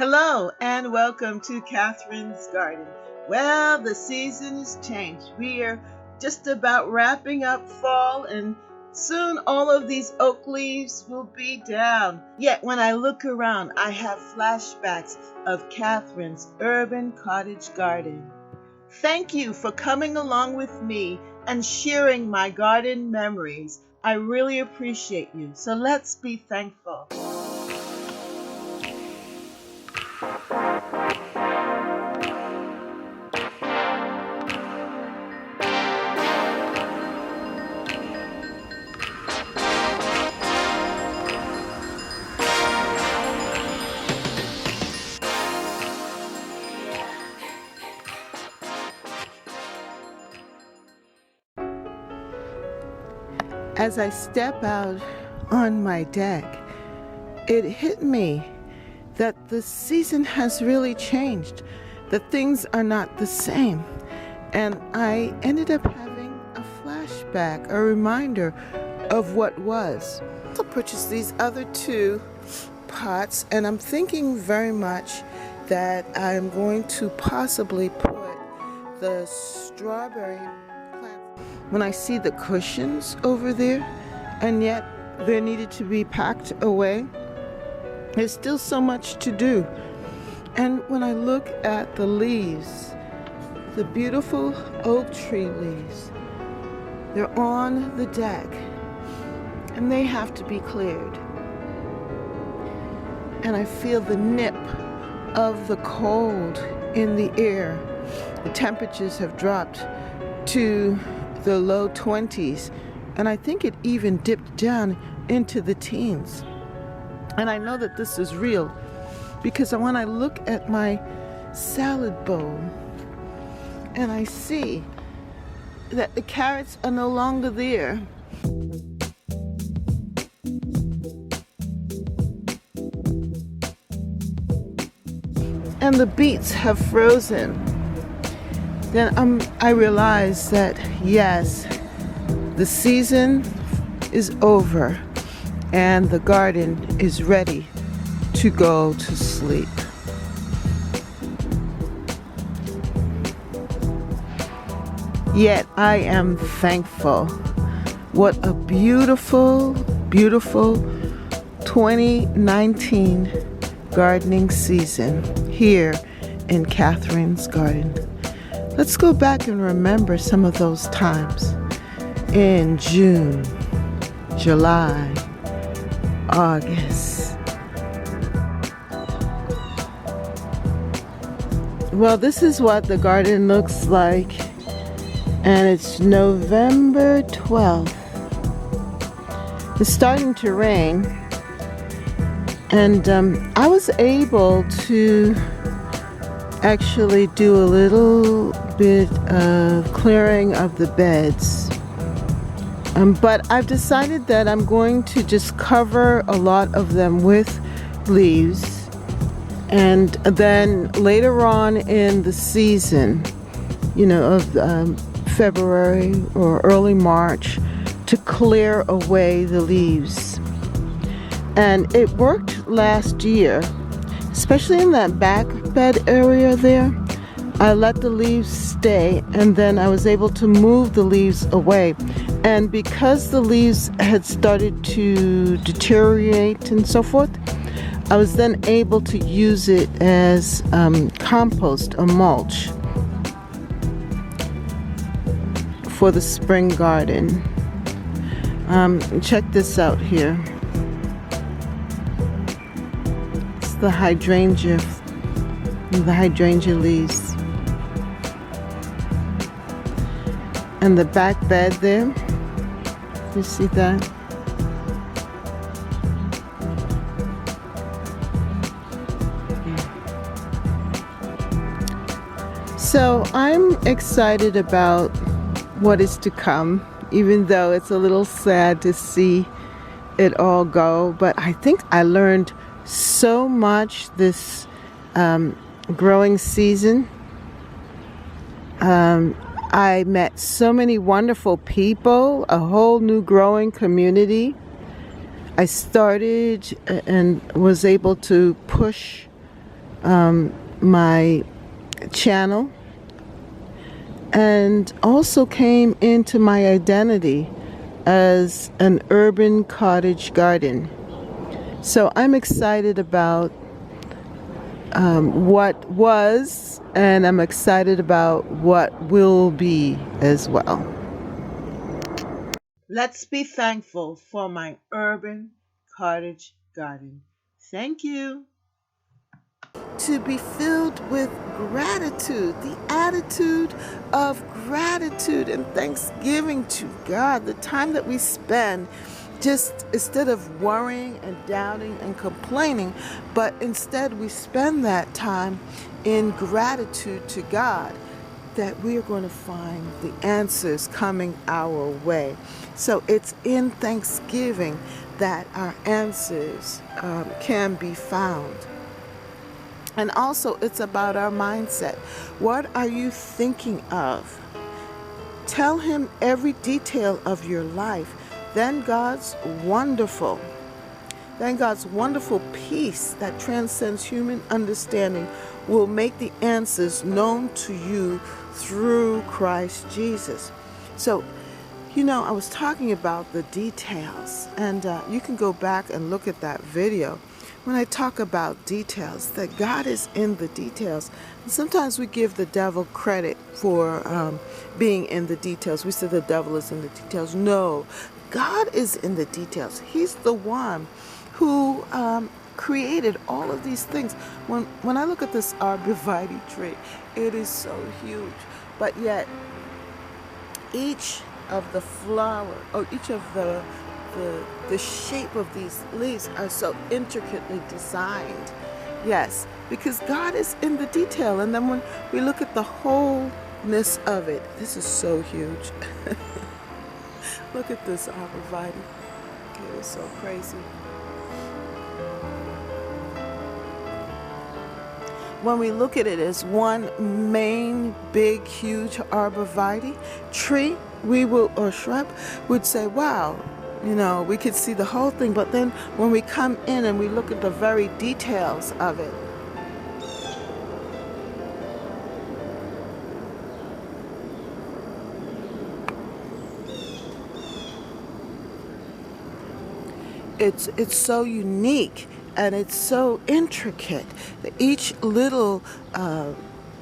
Hello and welcome to Catherine's Garden. Well, the season has changed. We are just about wrapping up fall and soon all of these oak leaves will be down. Yet when I look around, I have flashbacks of Catherine's urban cottage garden. Thank you for coming along with me and sharing my garden memories. I really appreciate you. So let's be thankful. As I step out on my deck, it hit me that the season has really changed, that things are not the same. And I ended up having a flashback, a reminder of what was. I also purchased these other two pots, and I'm thinking very much that I'm going to possibly put the strawberry plants. When I see the cushions over there, and yet they're needed to be packed away, there's still so much to do. And when I look at the leaves, the beautiful oak tree leaves, they're on the deck and they have to be cleared. And I feel the nip of the cold in the air. The temperatures have dropped to the low 20s, and I think it even dipped down into the teens. And I know that this is real because when I look at my salad bowl and I see that the carrots are no longer there, and the beets have frozen, then I realize that yes, the season is over and the garden is ready to go to sleep. Yet I am thankful. What a beautiful, beautiful 2019 gardening season here in Catherine's Garden. Let's go back and remember some of those times in June, July, August. Well, this is what the garden looks like, and it's November 12th. It's starting to rain, and I was able to actually do a little bit of clearing of the beds. But I've decided that I'm going to just cover a lot of them with leaves, and then later on in the season, of February or early March, to clear away the leaves. And it worked last year, especially in that back bed area there. I let the leaves stay, and then I was able to move the leaves away. And because the leaves had started to deteriorate and so forth, I was then able to use it as compost, a mulch for the spring garden. Check this out here. It's the hydrangea leaves. And the back bed there, you see that? So I'm excited about what is to come, even though it's a little sad to see it all go. But I think I learned so much this growing season. I met so many wonderful people, a whole new growing community. I started and was able to push my channel, and also came into my identity as an urban cottage garden. So I'm excited about what was, and I'm excited about what will be as well. Let's be thankful for my urban cottage garden. Thank you. To be filled with gratitude, the attitude of gratitude and thanksgiving to God, the time that we spend just instead of worrying and doubting and complaining, but instead we spend that time in gratitude to God, that we are going to find the answers coming our way. So it's in thanksgiving that our answers can be found. And also, it's about our mindset. What are you thinking of? Tell him every detail of your life. Then God's wonderful peace that transcends human understanding will make the answers known to you through Christ Jesus. So, I was talking about the details, and you can go back and look at that video when I talk about details, that God is in the details. And sometimes we give the devil credit for being in the details. We say the devil is in the details. No, God is in the details. He's the one who created all of these things. When I look at this arborvitae tree, it is so huge, but yet each of the flower, or each of the shape of these leaves are so intricately designed. Yes, because God is in the detail. And then when we look at the wholeness of it, this is so huge. Look at this arborvitae. It is so crazy. When we look at it as one main, big, huge arborvitae tree, or shrub, would say, wow, we could see the whole thing. But then when we come in and we look at the very details of it, it's so unique and it's so intricate. Each little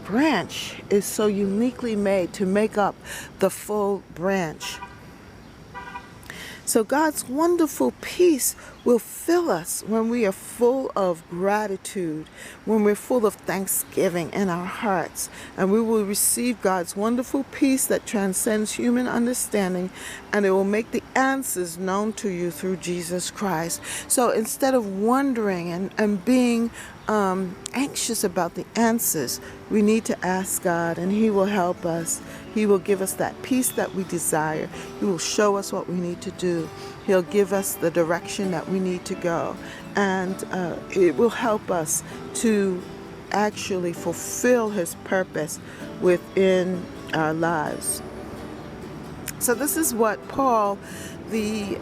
branch is so uniquely made to make up the full branch. So God's wonderful peace will fill us when we are full of gratitude, when we're full of thanksgiving in our hearts, and we will receive God's wonderful peace that transcends human understanding, and it will make the answers known to you through Jesus Christ. So instead of wondering and being anxious about the answers, we need to ask God, and He will help us. He will give us that peace that we desire. He will show us what we need to do. He'll give us the direction that we need to go. And it will help us to actually fulfill His purpose within our lives. So this is what Paul, the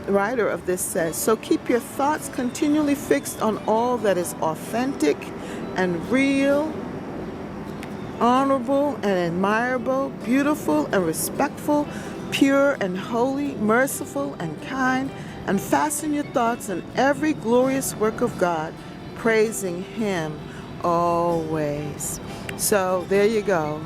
writer of this, says. So keep your thoughts continually fixed on all that is authentic and real, honorable and admirable, beautiful and respectful, pure and holy, merciful and kind, and fasten your thoughts on every glorious work of God, praising Him always. So there you go.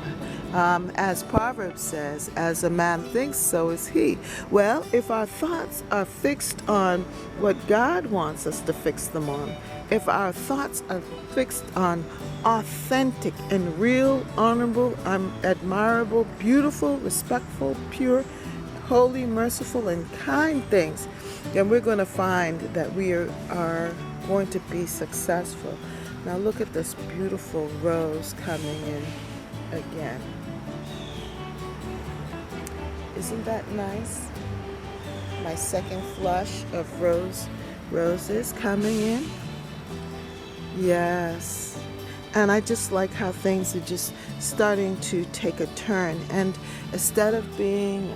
As Proverbs says, as a man thinks, so is he. Well, if our thoughts are fixed on what God wants us to fix them on, if our thoughts are fixed on authentic and real, honorable, admirable, beautiful, respectful, pure, holy, merciful, and kind things, then we're going to find that we are going to be successful. Now look at this beautiful rose coming in again. Isn't that nice? My second flush of roses coming in. Yes. And I just like how things are just starting to take a turn. And instead of being,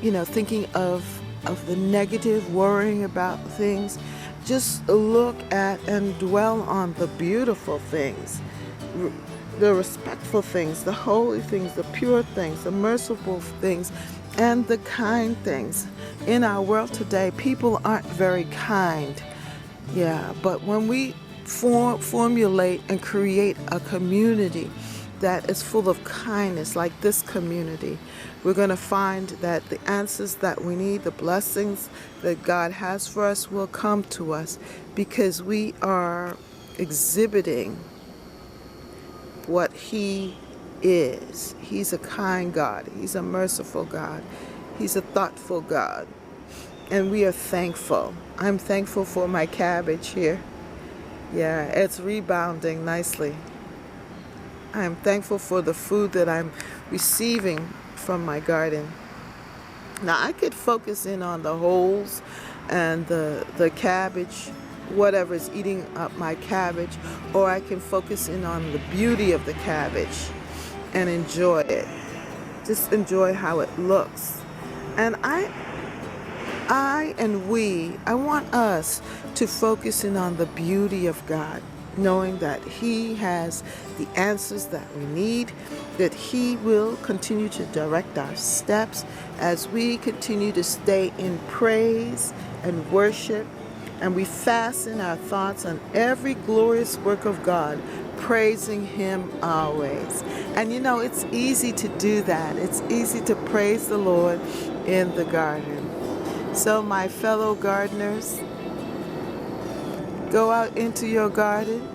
thinking of the negative, worrying about things, just look at and dwell on the beautiful things, the respectful things, the holy things, the pure things, the merciful things, and the kind things. In our world today, people aren't very kind. Yeah, but when we formulate and create a community that is full of kindness, like this community, we're going to find that the answers that we need, the blessings that God has for us, will come to us because we are exhibiting what He is. He's a kind God. He's a merciful God. He's a thoughtful God. And we are thankful. I'm thankful for my cabbage here. Yeah, it's rebounding nicely. I'm thankful for the food that I'm receiving from my garden. Now I could focus in on the holes and the cabbage, whatever is eating up my cabbage, or I can focus in on the beauty of the cabbage and enjoy it. Just enjoy how it looks. And I want us to focus in on the beauty of God, knowing that He has the answers that we need, that He will continue to direct our steps as we continue to stay in praise and worship, and we fasten our thoughts on every glorious work of God, praising Him always. And you know, it's easy to do that. It's easy to praise the Lord in the garden. So my fellow gardeners, go out into your garden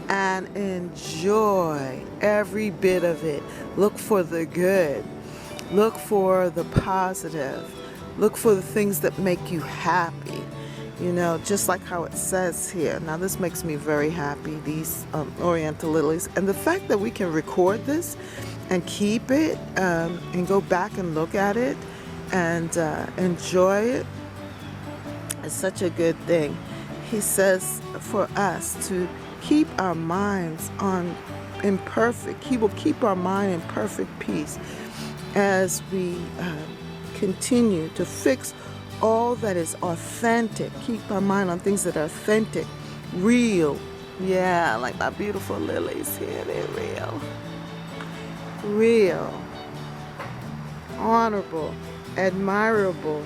and enjoy every bit of it. Look for the good. Look for the positive. Look for the things that make you happy. You know, just like how it says here. Now this makes me very happy, these oriental lilies. And the fact that we can record this and keep it and go back and look at it and enjoy it is such a good thing. He says for us to keep our minds He will keep our mind in perfect peace as we continue to fix all that is authentic. Keep our mind on things that are authentic, real. Yeah, like my beautiful lilies here, they're real. Real, honorable, admirable,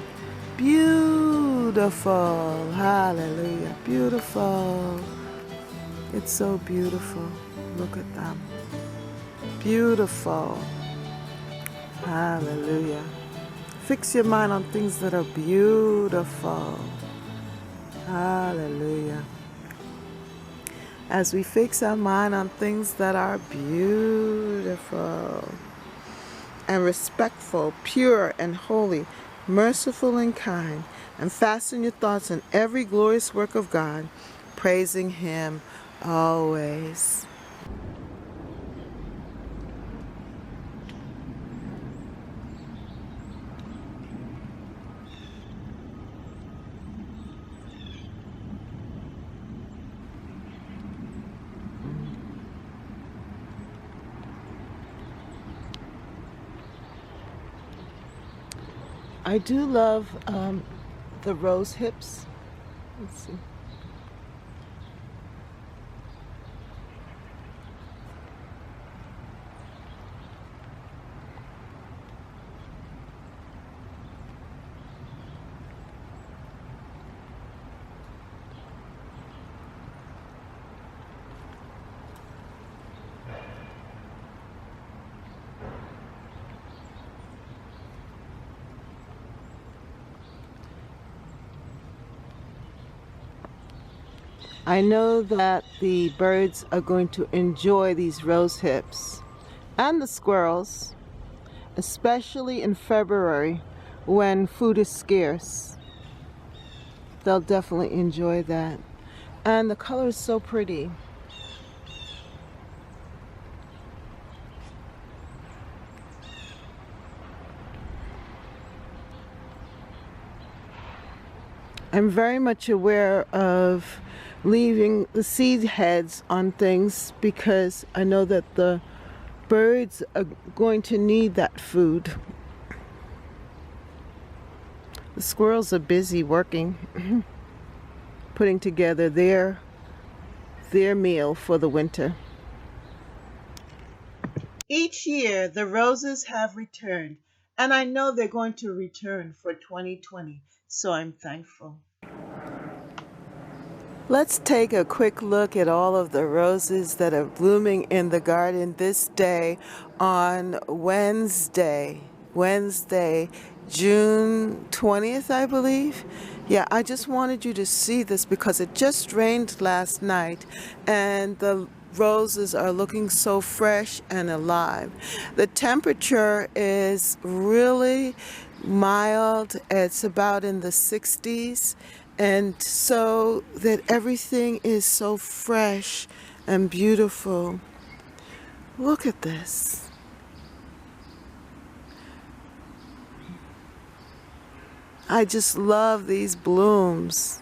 beautiful. Hallelujah. Beautiful. It's so beautiful. Look at them. Beautiful. Hallelujah. Fix your mind on things that are beautiful. Hallelujah. As we fix our mind on things that are beautiful and respectful, pure and holy, merciful and kind, and fasten your thoughts on every glorious work of God, praising Him always. I do love the rose hips. Let's see. I know that the birds are going to enjoy these rose hips, and the squirrels, especially in February when food is scarce. They'll definitely enjoy that. And the color is so pretty. I'm very much aware of leaving the seed heads on things because I know that the birds are going to need that food. The squirrels are busy working, putting together their meal for the winter. Each year, the roses have returned, and I know they're going to return for 2020, so I'm thankful. Let's take a quick look at all of the roses that are blooming in the garden this day on Wednesday, June 20th, I believe. Yeah, I just wanted you to see this because it just rained last night and the roses are looking so fresh and alive. The temperature is really mild. It's about in the 60s, and so that everything is so fresh and beautiful. Look at this. I just love these blooms.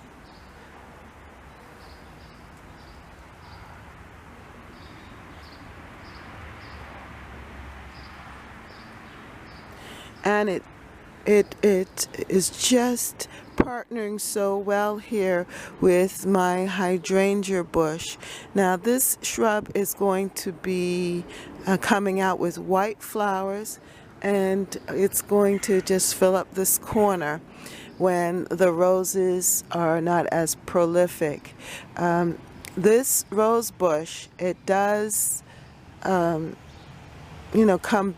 And it is just partnering so well here with my hydrangea bush. Now this shrub is going to be coming out with white flowers, and it's going to just fill up this corner when the roses are not as prolific. This rose bush, it does come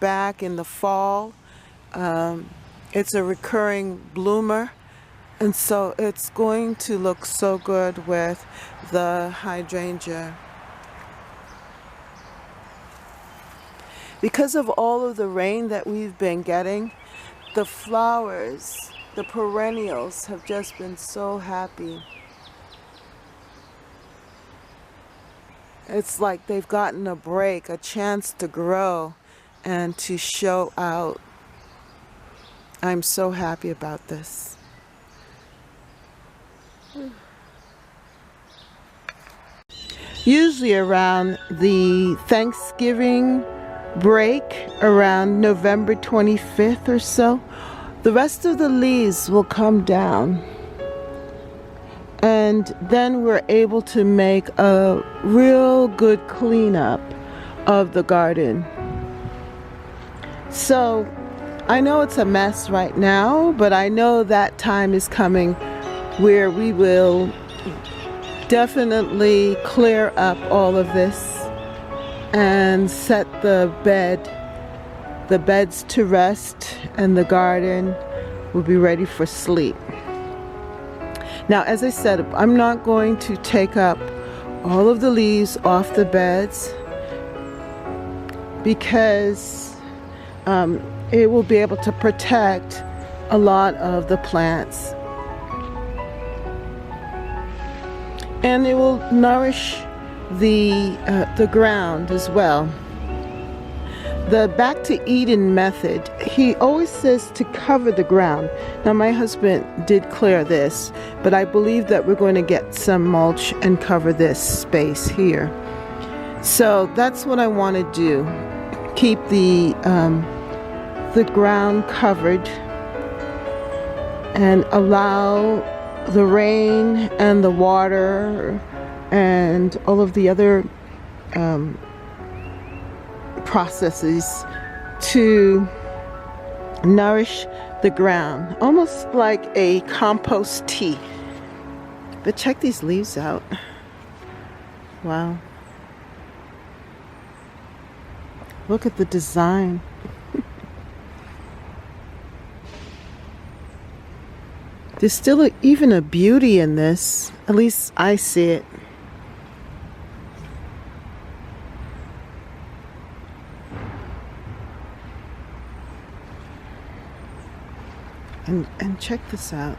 back in the fall. It's a recurring bloomer, and so it's going to look so good with the hydrangea. Because of all of the rain that we've been getting, the flowers, the perennials, have just been so happy. It's like they've gotten a break, a chance to grow and to show out. I'm so happy about this. Usually around the Thanksgiving break, around November 25th or so, the rest of the leaves will come down. And then we're able to make a real good cleanup of the garden. So I know it's a mess right now, but I know that time is coming where we will definitely clear up all of this and set the beds to rest, and the garden will be ready for sleep. Now, as I said, I'm not going to take up all of the leaves off the beds because it will be able to protect a lot of the plants, and it will nourish the ground as well. The Back to Eden method, he always says to cover the ground. Now my husband did clear this, but I believe that we're going to get some mulch and cover this space here. So that's what I want to do. Keep the ground covered and allow the rain and the water and all of the other processes to nourish the ground, almost like a compost tea. But check these leaves out. Wow. Look at the design. There's still even a beauty in this. At least I see it. And check this out.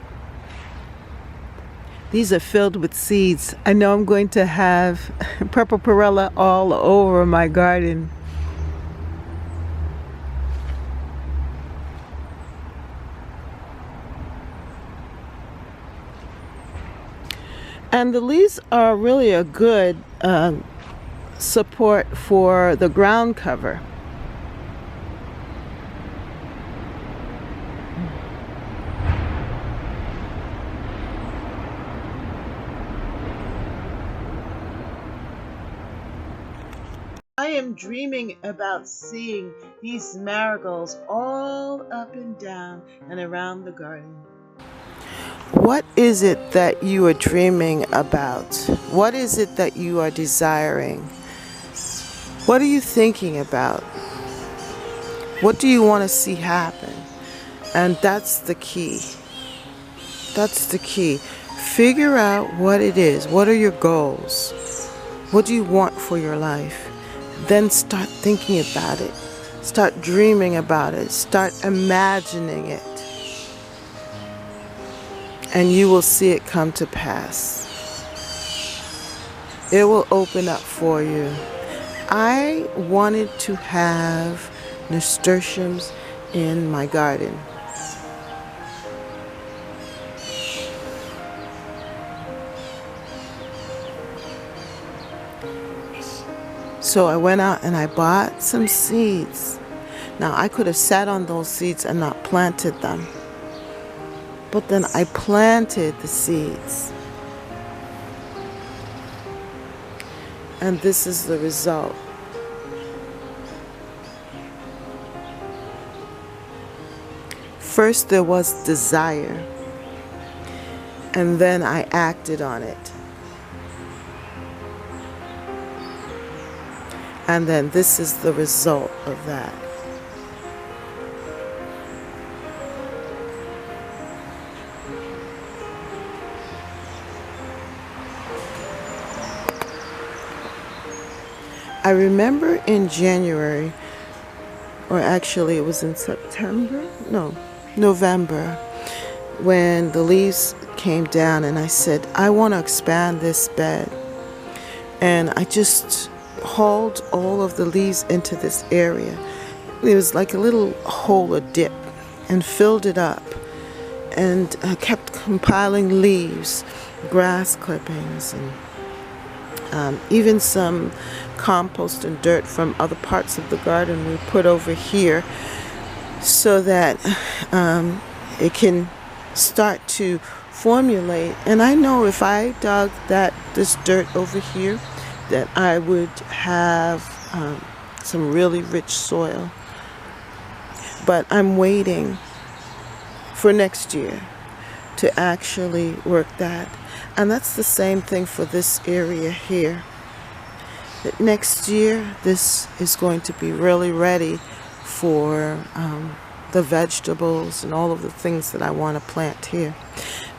These are filled with seeds. I know I'm going to have purple perilla all over my garden. And the leaves are really a good support for the ground cover. I am dreaming about seeing these marigolds all up and down and around the garden. What is it that you are dreaming about? What is it that you are desiring? What are you thinking about? What do you want to see happen? And that's the key. That's the key. Figure out what it is. What are your goals? What do you want for your life? Then start thinking about it. Start dreaming about it. Start imagining it. And you will see it come to pass. It will open up for you. I wanted to have nasturtiums in my garden. So I went out and I bought some seeds. Now I could have sat on those seeds and not planted them. But then I planted the seeds. And this is the result. First there was desire. And then I acted on it. And then this is the result of that. I remember in January, or actually it was in November, when the leaves came down and I said, I want to expand this bed. And I just hauled all of the leaves into this area. It was like a little hole, a dip, and filled it up. And I kept compiling leaves, grass clippings, and even some compost and dirt from other parts of the garden we put over here so that it can start to formulate. And I know if I dug this dirt over here, that I would have some really rich soil. But I'm waiting for next year to actually work that. And that's the same thing for this area here. That next year, this is going to be really ready for the vegetables and all of the things that I want to plant here.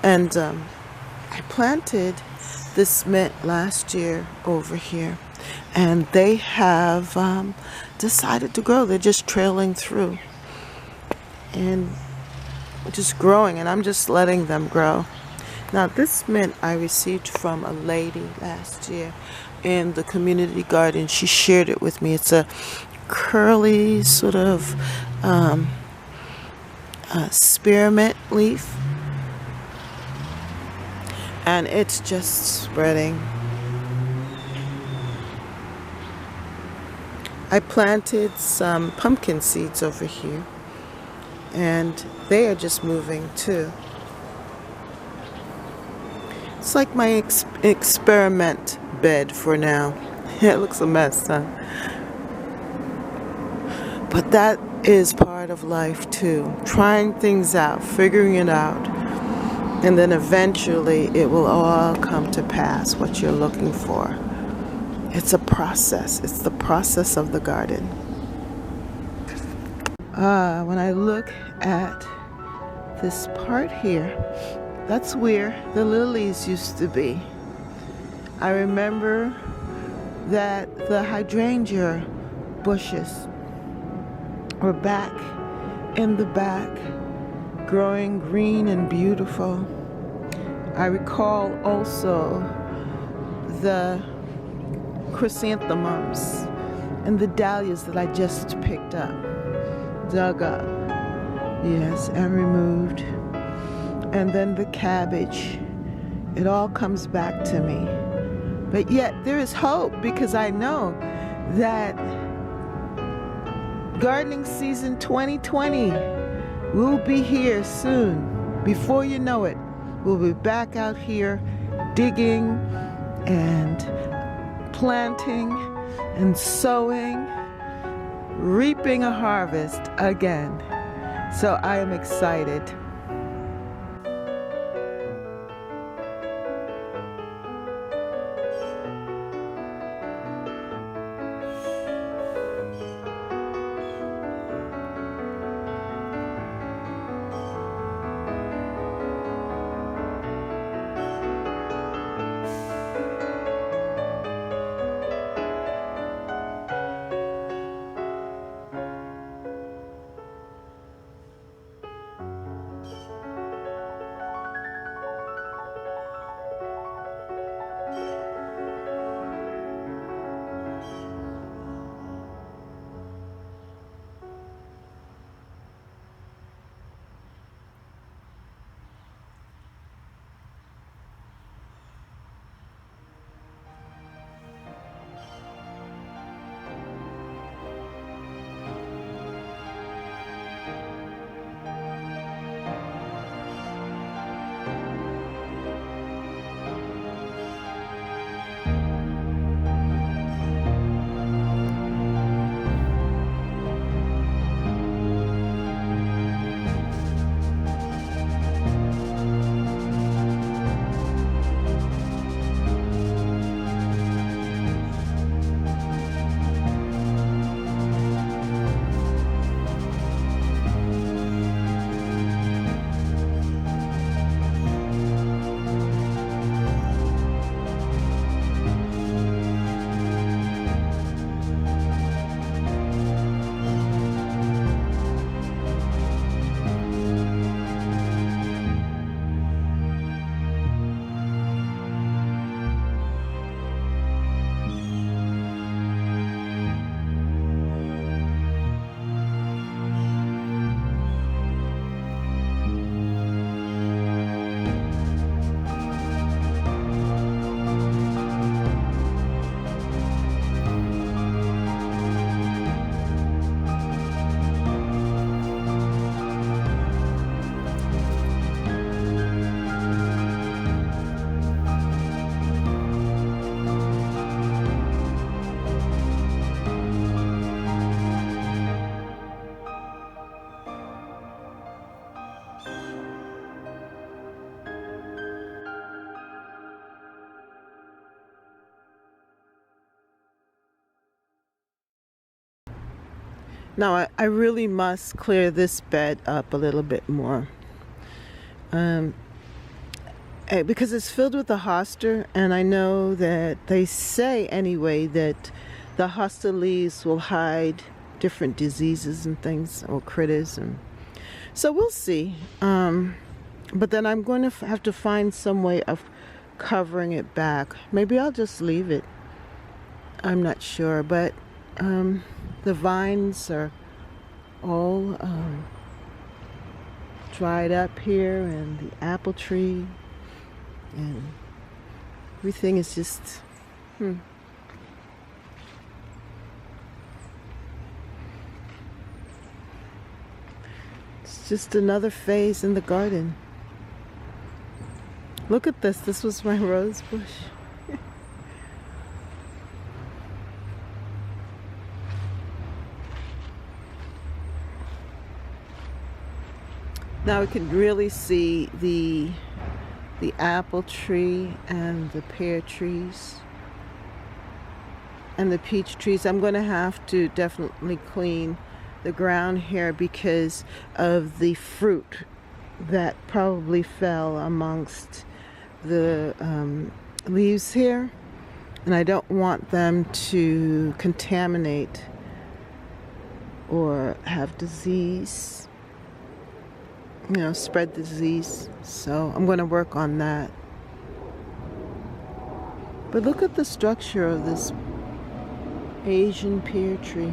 And I planted this mint last year over here, and they have decided to grow. They're just trailing through and just growing, and I'm just letting them grow. Now this mint I received from a lady last year in the community garden. She shared it with me. It's a curly sort of spearmint leaf, and it's just spreading. I planted some pumpkin seeds over here, and they are just moving too. It's like my experiment bed for now. It looks a mess, huh? But that is part of life too. Trying things out, figuring it out, and then eventually it will all come to pass, what you're looking for. It's a process. It's the process of the garden. When I look at this part here, that's where the lilies used to be. I remember that the hydrangea bushes were back in the back, growing green and beautiful. I recall also the chrysanthemums and the dahlias that I just picked up, dug up, yes, and removed. And then the cabbage. It all comes back to me. But yet there is hope, because I know that gardening season 2020 will be here soon. Before you know it, we'll be back out here digging and planting and sowing, reaping a harvest again. So I am excited. Now I really must clear this bed up a little bit more, because it's filled with the hosta, and I know that they say anyway that the hosta leaves will hide different diseases and things, or critters, and so we'll see. But then I'm going to have to find some way of covering it back. Maybe I'll just leave it. I'm not sure, but the vines are all dried up here, and the apple tree, and everything is just It's just another phase in the garden. Look at this. This was my rose bush. Now we can really see the apple tree and the pear trees and the peach trees. I'm going to have to definitely clean the ground here because of the fruit that probably fell amongst the leaves here, and I don't want them to contaminate or have disease, spread disease. So I'm going to work on that. But look at the structure of this Asian pear tree.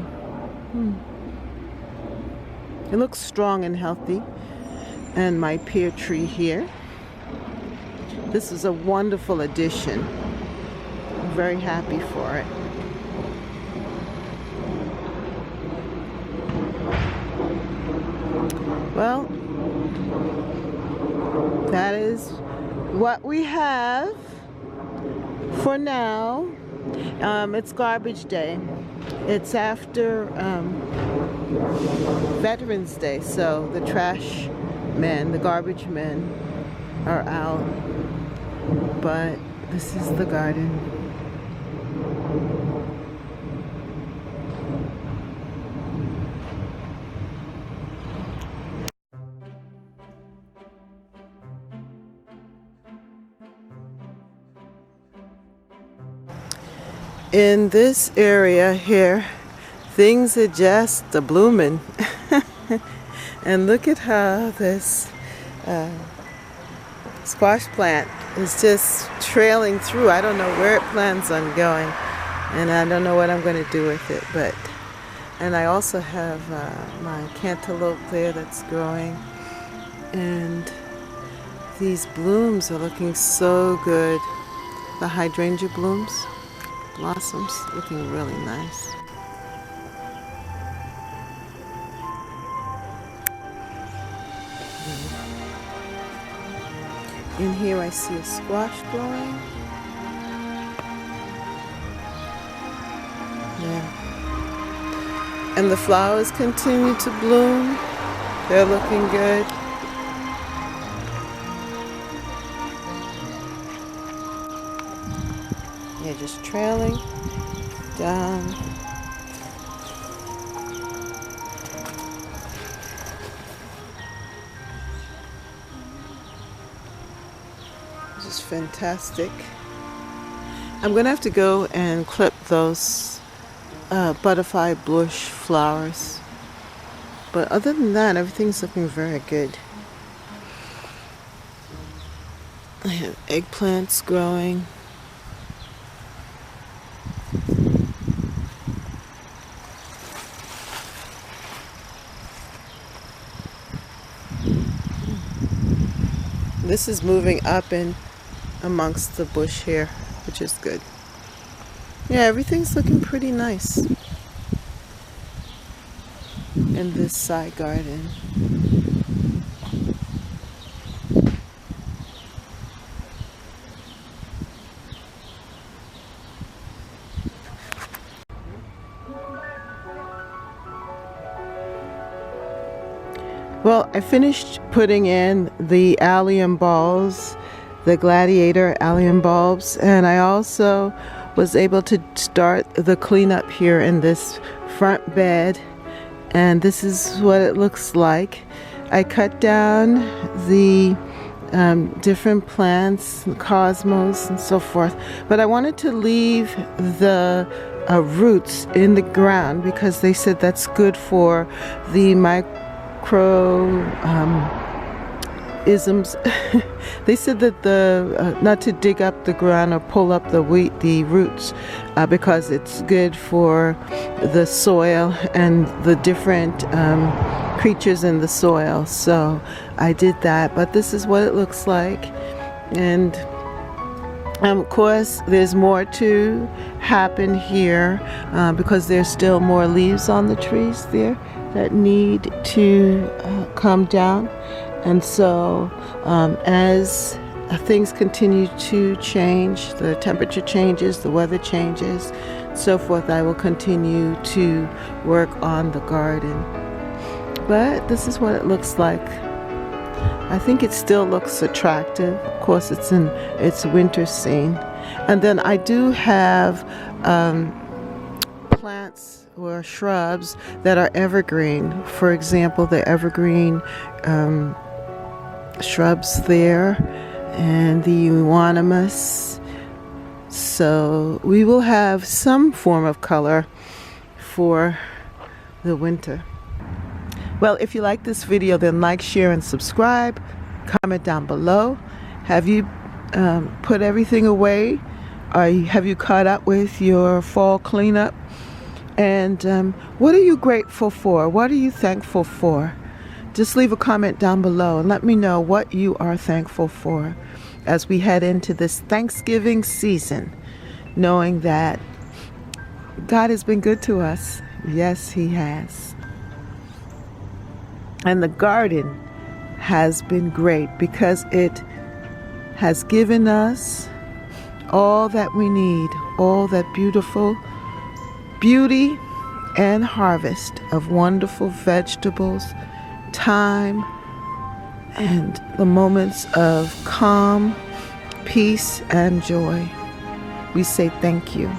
It looks strong and healthy. And my pear tree here. This is a wonderful addition. I'm very happy for it. Well, that is what we have for now. It's garbage day. It's after Veterans Day, so the trash men, the garbage men are out. But this is the garden. In this area here, things are just blooming. And look at how this squash plant is just trailing through. I don't know where it plans on going, and I don't know what I'm going to do with it. And I also have my cantaloupe there that's growing, and these blooms are looking so good. The hydrangea blossoms looking really nice. In here I see a squash growing. Yeah. And the flowers continue to bloom. They're looking good. Yeah, just trailing down. This is fantastic. I'm gonna have to go and clip those butterfly bush flowers. But other than that, everything's looking very good. I have eggplants growing. This is moving up in amongst the bush here, which is good. Yeah, everything's looking pretty nice in this side garden. Well, I finished putting in the allium bulbs, the gladiator allium bulbs, and I also was able to start the cleanup here in this front bed, and this is what it looks like. I cut down the different plants, the cosmos and so forth, but I wanted to leave the roots in the ground because they said that's good for the isms. They said that not to dig up the ground or pull up the roots because it's good for the soil and the different creatures in the soil. So I did that, but this is what it looks like. And of course there's more to happen here because there's still more leaves on the trees there that need to come down. And so as things continue to change, the temperature changes, the weather changes, so forth, I will continue to work on the garden. But this is what it looks like. I think it still looks attractive. Of course, it's in its winter scene. And then I do have plants or shrubs that are evergreen. For example, the evergreen shrubs there and the euonymus. So we will have some form of color for the winter. Well, if you like this video, then like, share, and subscribe. Comment down below. Have you put everything away? Have you caught up with your fall cleanup? And what are you grateful for? What are you thankful for? Just leave a comment down below and let me know what you are thankful for as we head into this Thanksgiving season, knowing that God has been good to us. Yes, He has. And the garden has been great because it has given us all that we need, all that beautiful beauty and harvest of wonderful vegetables, time, and the moments of calm, peace, and joy. We say thank you.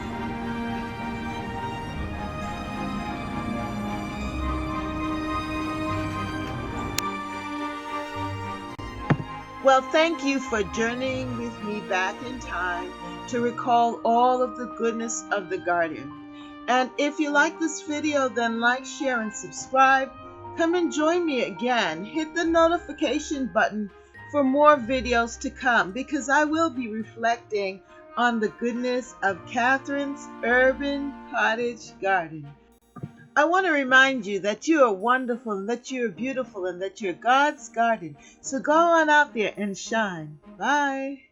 Well, thank you for journeying with me back in time to recall all of the goodness of the garden. And if you like this video, then like, share, and subscribe. Come and join me again. Hit the notification button for more videos to come because I will be reflecting on the goodness of Catherine's urban cottage garden. I want to remind you that you are wonderful and that you are beautiful and that you're God's garden. So go on out there and shine. Bye.